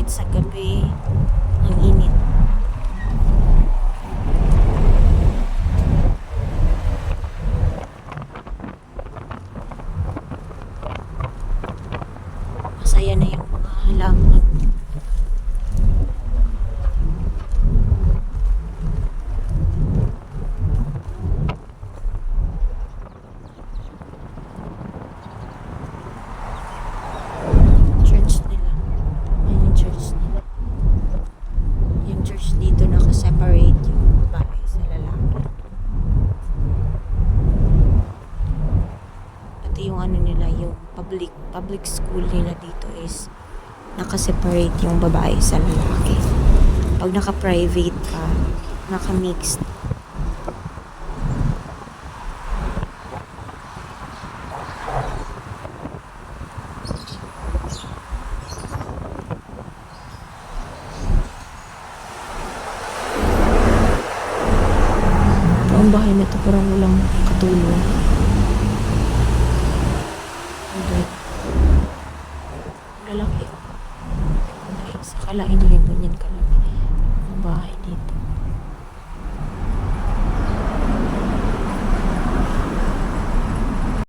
Kahit sa gabi, ang init. Masaya na yung mga halaman. Church nila. Ayan yung church nila. Yung church dito naka-separate yung babae sa lalaki. Pati yung ano nila, yung public school nila dito is naka-separate yung babae sa lalaki. Pag naka-private ka, naka-mixed. Ang bahay na to parang walang katulong.